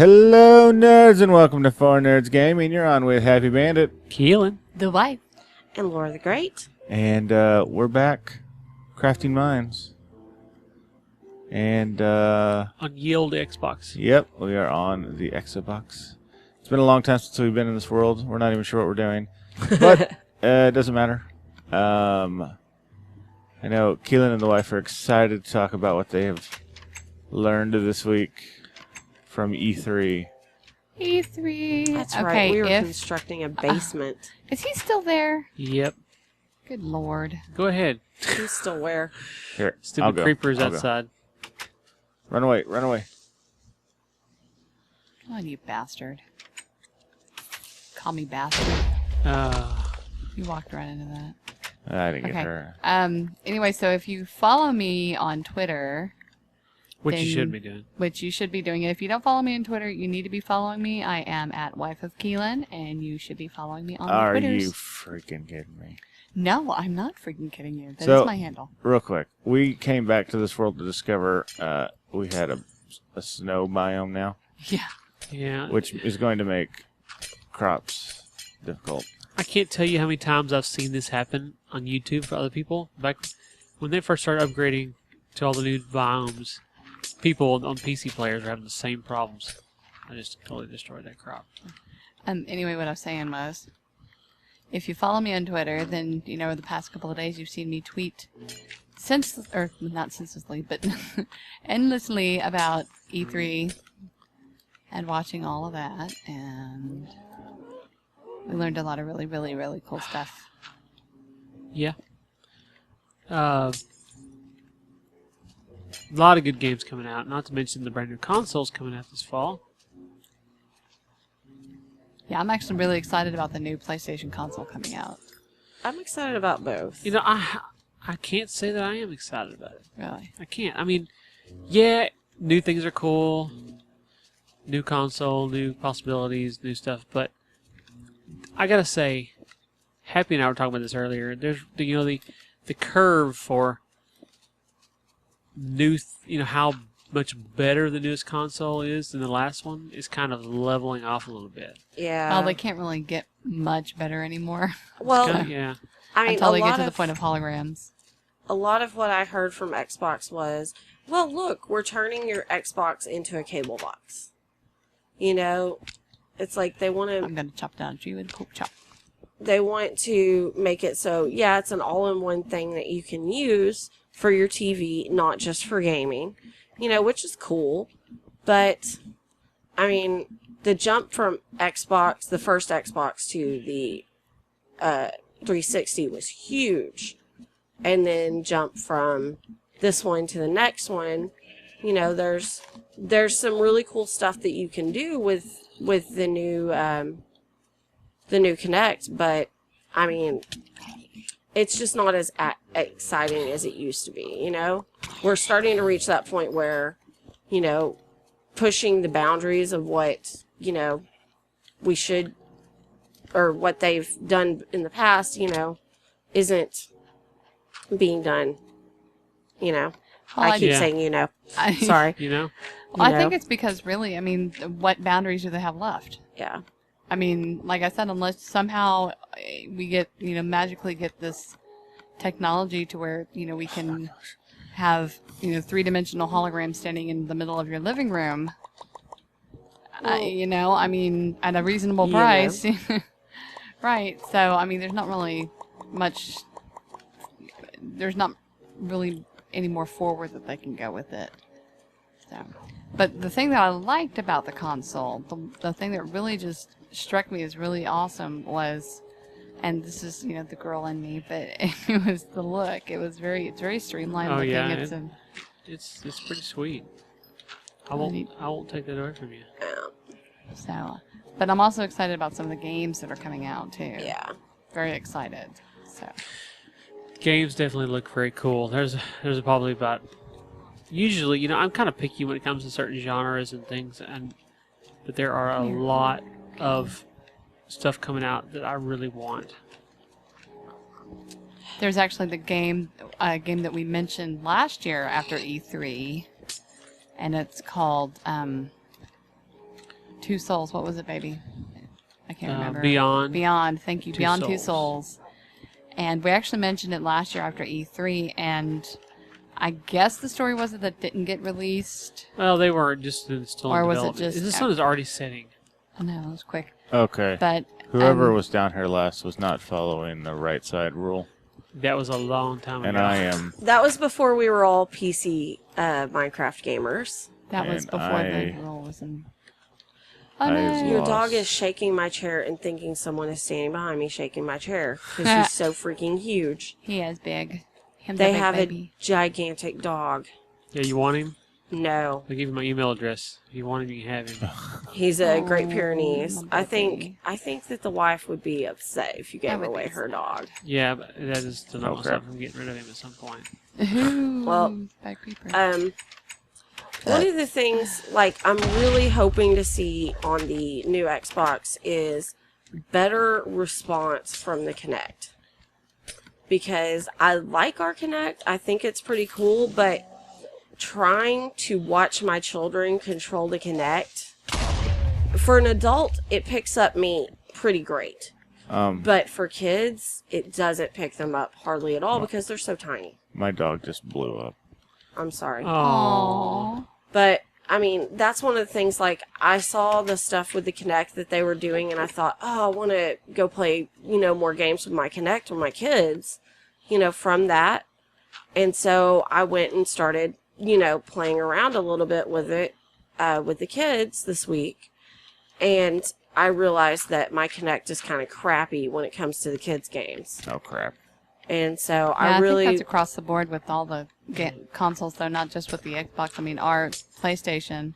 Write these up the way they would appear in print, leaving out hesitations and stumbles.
Hello, nerds, and welcome to Four Nerds Gaming. You're on with Happy Bandit. Keelan. The wife. And Laura the Great. And we're back crafting mines. And, On Yield Xbox. yep, we are on the Xbox. It's been a long time since we've been in this world. We're not even sure what we're doing. But it doesn't matter. I know Keelan and the wife are excited to talk about what they have learned this week from E3. E3. That's okay, right. We were constructing a basement. Is he still there? Yep. Good lord. Go ahead. He's still where? Here, I'll Stupid go. creepers I'll go. outside. Run away, run away. Come on, you bastard. Call me bastard. You walked right into that. I didn't get Okay. her. Anyway, so if you follow me on Twitter, Which you Then- should be doing. which you should be doing, and if you don't follow me on Twitter, you need to be following me. I am at Wife of Keelan, and you should be following me on the Are Twitters. you freaking kidding me? No, I'm not freaking kidding you. That is So- my handle. Real quick, we came back to this world to discover we had a snow biome now, Yeah. Yeah. which is going to make crops difficult. I can't tell you how many times I've seen this happen on YouTube for other people. Back when they first started upgrading to all the new biomes, people on PC players are having the same problems. I just totally destroyed that crop. Anyway, what I was saying was, if you follow me on Twitter, then, you know, the past couple of days you've seen me tweet not senselessly, but endlessly about E3 and watching all of that, and we learned a lot of really, really, really cool stuff. Yeah. A lot of good games coming out, not to mention the brand new consoles coming out this fall. Yeah, I'm actually really excited about the new PlayStation console coming out. I'm excited about both. You know, I can't say that I am excited about it. Really. I can't. I mean, yeah, new things are cool. New console, new possibilities, new stuff. But I gotta say, Happy and I were talking about this earlier. There's, you know, the curve for new, how much better the newest console is than the last one is kind of leveling off a little bit. Yeah. Well, they can't really get much better anymore Well, Kinda, yeah. I mean, until a they get lot to the of point of holograms. a lot of what I heard from Xbox was, well, look, we're turning your Xbox into a cable box. You know, it's like they want to. I'm going to chop down a tree with a pork chop. They want to make it so, yeah, it's an all-in-one thing that you can use for your TV, not just for gaming, which is cool. But, I mean, the jump from Xbox, the first Xbox, to the 360 was huge. And then jump from this one to the next one, there's some really cool stuff that you can do with the new Kinect, but I mean, it's just not as exciting as it used to be. We're starting to reach that point where, pushing the boundaries of what we should, or what they've done in the past, isn't being done. I keep Yeah. saying I, sorry. Well, I think it's because really, I mean, what boundaries do they have left? Yeah. I mean, like I said, unless somehow we get, magically get this technology to where, we can have, three-dimensional holograms standing in the middle of your living room, I mean, at a reasonable price. Right. So, I mean, there's not really any more forward that they can go with it. So, but the thing that I liked about the console, the thing that really just struck me as really awesome was, and this is, the girl in me, but it was the look. It's very streamlined Oh, looking. yeah, It's It's pretty sweet. I won't take that away from you. so, but I'm also excited about some of the games that are coming out too. Yeah. Very excited. So, Games definitely look very cool. There's probably about, usually, I'm kind of picky when it comes to certain genres and things, but there are a lot of stuff coming out that I really want. there's actually the game that we mentioned last year after E3, and it's called Two Souls. What was it, baby? I can't remember. Beyond. Beyond. Thank you. Beyond Two Souls. Souls. And we actually mentioned it last year after E3, and I guess the story was that it didn't get released. Well, they weren't just still Or in was it development. just- This one is already setting. Oh, no, it was quick. Okay. But Whoever was down here last was not following the right side rule, That was a long time and ago. I am. That was before we were all PC Minecraft gamers. that was and before the I- rule was in. I Oh, was no. Your lost. dog is shaking my chair and thinking someone is standing behind me shaking my chair because he's so freaking huge. He is big. Him's They a big have baby. a gigantic dog. Yeah, you want him? No, I'll give you my email address. If you want him, you can have him. he's a Oh, Great Pyrenees. my baby. I think that the wife would be upset if you I gave would away be her sad. dog. Yeah, but that is to know Okay. myself from getting rid of him at some point. Ooh, Well, bad creeper. One of the things, like, I'm really hoping to see on the new Xbox is better response from the Kinect. Because I like our Kinect, I think it's pretty cool, but trying to watch my children control the Kinect, for an adult, it picks up me pretty great. But for kids, it doesn't pick them up hardly at all because they're so tiny. My dog just blew up. I'm sorry. Aww. But, I mean, that's one of the things, like, I saw the stuff with the Kinect that they were doing, and I thought, oh, I want to go play, more games with my Kinect with my kids, from that. And so I went and started, playing around a little bit with it, with the kids this week. And I realized that my Kinect is kind of crappy when it comes to the kids' games. Oh crap! And so Yeah, I really... think that's across the board with all the consoles, though, not just with the Xbox. I mean, our PlayStation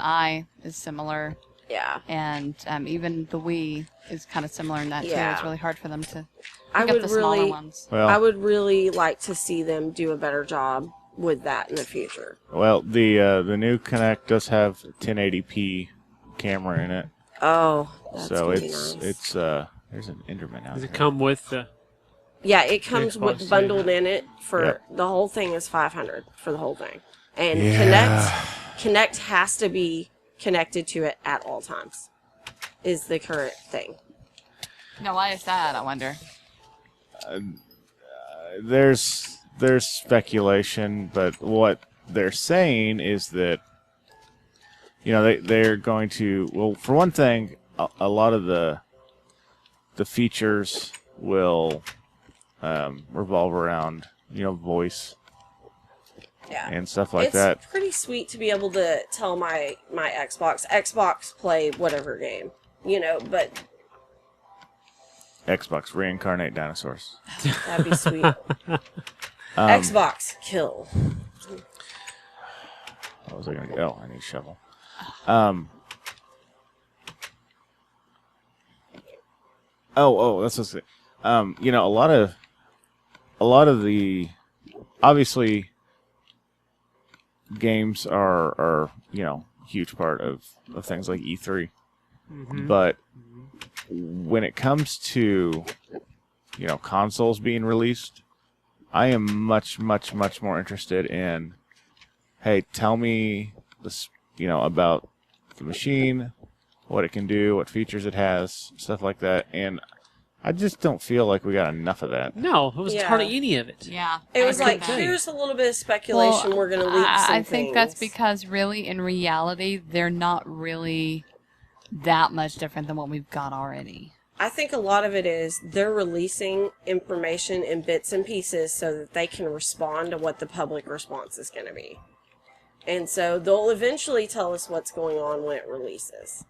I is similar, yeah. and even the Wii is kind of similar in that, too. Yeah. It's really hard for them to I pick up would the smaller really... ones. Well, I would really like to see them do a better job with that in the future. well, the new Kinect does have 1080p camera in it, Oh, that's so gonna be it's nice. there's an Enderman out Does here. it come with the... Yeah, it comes Xbox bundled One. in it for Yep. the whole thing is $500 for the whole thing, and Yeah. Connect has to be connected to it at all times. Is the current thing. No, why is that, I wonder? There's speculation, but what they're saying is that they're going to, well, for one thing, a lot of the features will revolve around voice Yeah. and stuff like it's that. pretty sweet to be able to tell my Xbox play whatever game, but Xbox reincarnate dinosaurs. that'd be sweet. Xbox kill. What was I going to go? Oh, I need a shovel. That's what's it. A lot of the, obviously, games are huge part of things like E3. But when it comes to, consoles being released, I am much, much, much more interested in, hey, tell me this, about the machine, what it can do, what features it has, stuff like that. And I just don't feel like we got enough of that. No, it wasn't Yeah. hardly any of it. Yeah. It was I agree like, with that. here's a little bit of speculation. We're going to leak some I think that's things. because really, in reality, they're not really that much different than what we've got already. I think a lot of it is they're releasing information in bits and pieces so that they can respond to what the public response is going to be. And so they'll eventually tell us what's going on when it releases.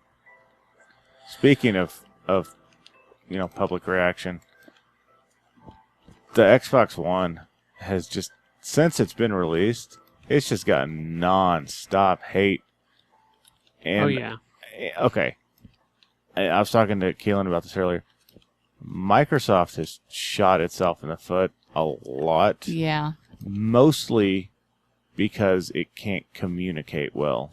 Speaking of public reaction, the Xbox One has just, since it's been released, it's just gotten non-stop hate. And Oh, yeah. Okay. I was talking to Keelan about this earlier. Microsoft has shot itself in the foot a lot. Yeah. Mostly because it can't communicate well.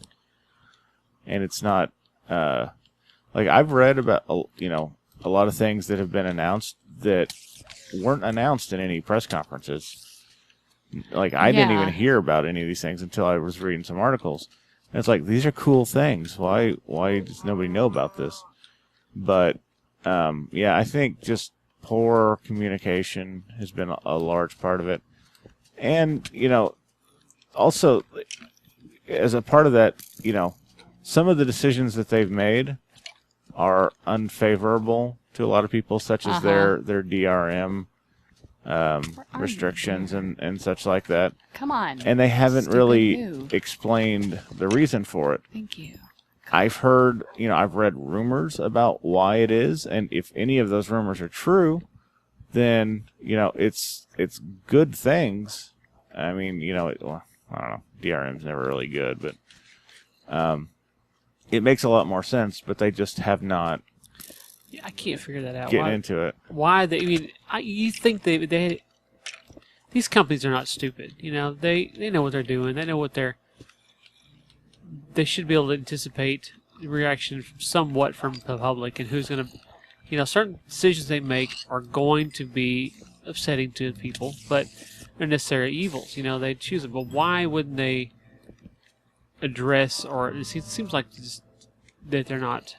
And it's not, I've read about, a lot of things that have been announced that weren't announced in any press conferences. I didn't Yeah. even hear about any of these things until I was reading some articles. And it's like, these are cool things. Why does nobody know about this? But, yeah, I think just poor communication has been a large part of it. And, also, as a part of that, some of the decisions that they've made are unfavorable to a lot of people, such as their DRM restrictions and such like that. Come on. And they haven't Stupid really you. explained the reason for it. Thank you. I've heard, I've read rumors about why it is, and if any of those rumors are true, then, it's good things. I mean, well, I don't know, DRM's never really good, but it makes a lot more sense, but they just have not Yeah, I can't figure that out. getting into it. Why they? I mean, you think they these companies are not stupid. They know what they're doing. They know what they should be able to anticipate the reaction somewhat from the public and who's going to, certain decisions they make are going to be upsetting to people, but they're necessary evils. They choose it. But why wouldn't they address, or it seems like just that they're not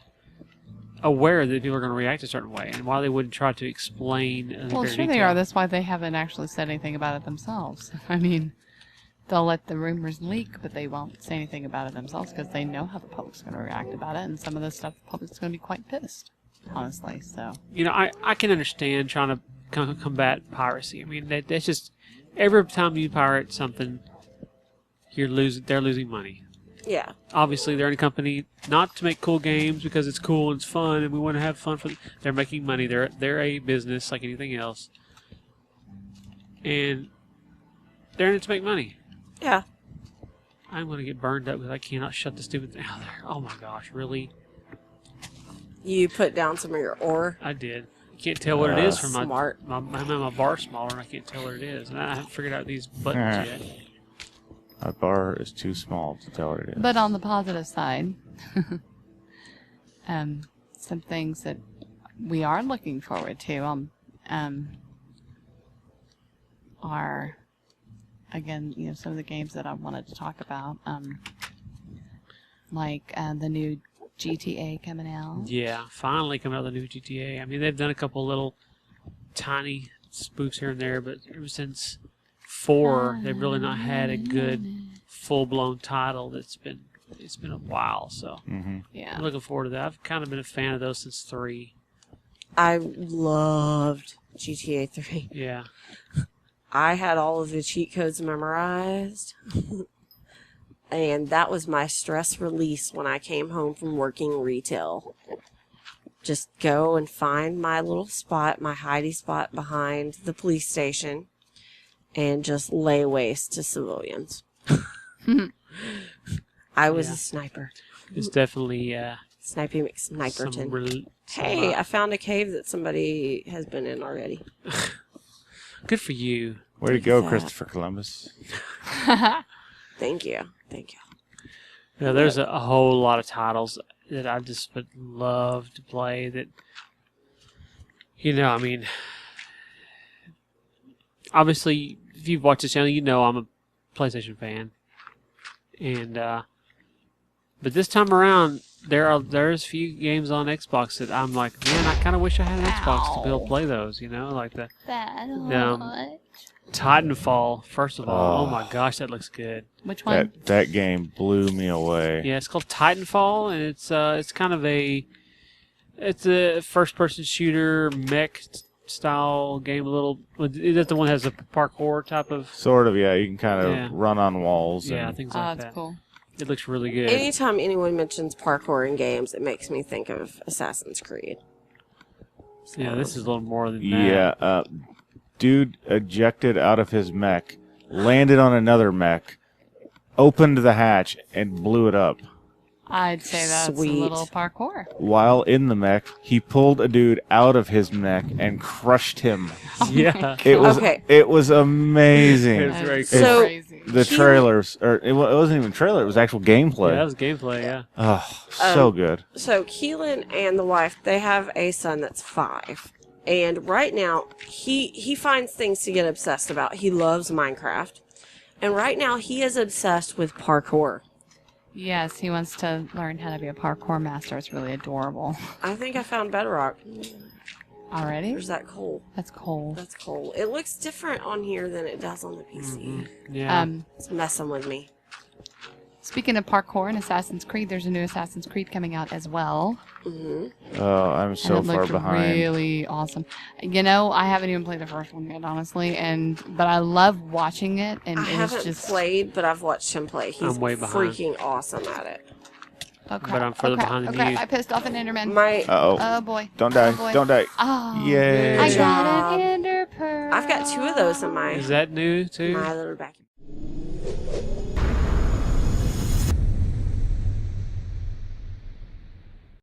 aware that people are going to react a certain way, and why they wouldn't try to explain in Well, greater sure they detail. are. That's why they haven't actually said anything about it themselves. I mean, they'll let the rumors leak, but they won't say anything about it themselves because they know how the public's going to react about it, and some of the stuff the public's going to be quite pissed, honestly. So I can understand trying to combat piracy. I mean, that's just every time you pirate something, they're losing money. Yeah. Obviously, they're in a company not to make cool games because it's cool and it's fun, and we want to have fun for them. They're making money. They're a business like anything else, and they're in it to make money. Yeah. I'm going to get burned up because I cannot shut the stupid thing out there. Oh my gosh, really? You put down some of your ore. I did. I can't tell what it is from Smart. my bar smaller, and I can't tell what it is, and I haven't figured out these buttons yet. My bar is too small to tell what it is. But on the positive side, some things that we are looking forward to are, again, some of the games that I wanted to talk about, like the new GTA coming out. Yeah, finally coming out of the new GTA. I mean, they've done a couple little tiny spoofs here and there, but ever since 4, they've really not had a good full-blown title. It's been a while, so Yeah. I'm looking forward to that. I've kind of been a fan of those since 3. I loved GTA 3. Yeah. I had all of the cheat codes memorized. And that was my stress release when I came home from working retail. Just go and find my little spot, my hidey spot behind the police station, and just lay waste to civilians. I was Yeah. a sniper. It's definitely Snipey some McSniperton. Hey, I found a cave that somebody has been in already. good for you. Way to go, that. Christopher Columbus. Thank you. Thank you. Yeah, there's a whole lot of titles that I just would love to play that, I mean, obviously, if you've watched this channel, I'm a PlayStation fan. And, but this time around, there's a few games on Xbox that I'm like, man, I kind of wish I had an Xbox to be able to play those, like the Titanfall, first of all. Oh my gosh, that looks good. Which one? That game blew me away. Yeah, it's called Titanfall, and it's kind of a first-person shooter mech style game. Is that the one that has a parkour type of? Sort of, yeah. You can kind of Yeah. run on walls. Yeah, and things Oh, like that's that. cool. It looks really good. Anytime anyone mentions parkour in games, it makes me think of Assassin's Creed. Yeah, this is a little more than that. Yeah, dude ejected out of his mech, landed on another mech, opened the hatch, and blew it up. I'd say that's Sweet. a little parkour. While in the mech, he pulled a dude out of his mech and crushed him. Yeah. It was Okay. it was amazing. It's very That's cool. So- crazy. The trailers, or it wasn't even trailer; it was actual gameplay. Yeah, that was gameplay, yeah. Oh, so good. So Keelan and the wife, they have a son that's 5. And right now, he finds things to get obsessed about. He loves Minecraft. And right now, he is obsessed with parkour. Yes, he wants to learn how to be a parkour master. It's really adorable. I think I found bedrock. Already? There's that coal. That's cool. That's coal. It looks different on here than it does on the PC. Yeah. It's messing with me. Speaking of parkour in Assassin's Creed, there's a new Assassin's Creed coming out as well. Oh, I'm so and it far looked behind. really awesome. You know, I haven't even played the first one yet, honestly, but I love watching it, and I it's haven't just played, but I've watched him play. He's I'm way behind. freaking awesome at it. oh, crap. But I'm further oh, crap. behind than oh, crap. you. I pissed off an Enderman. My, Uh-oh. Oh boy. Don't die. Oh, boy. Don't die. Oh, Yay. I Good got job. an Ender pearl. I've got 2 of those in my Is that new too? little vacuum.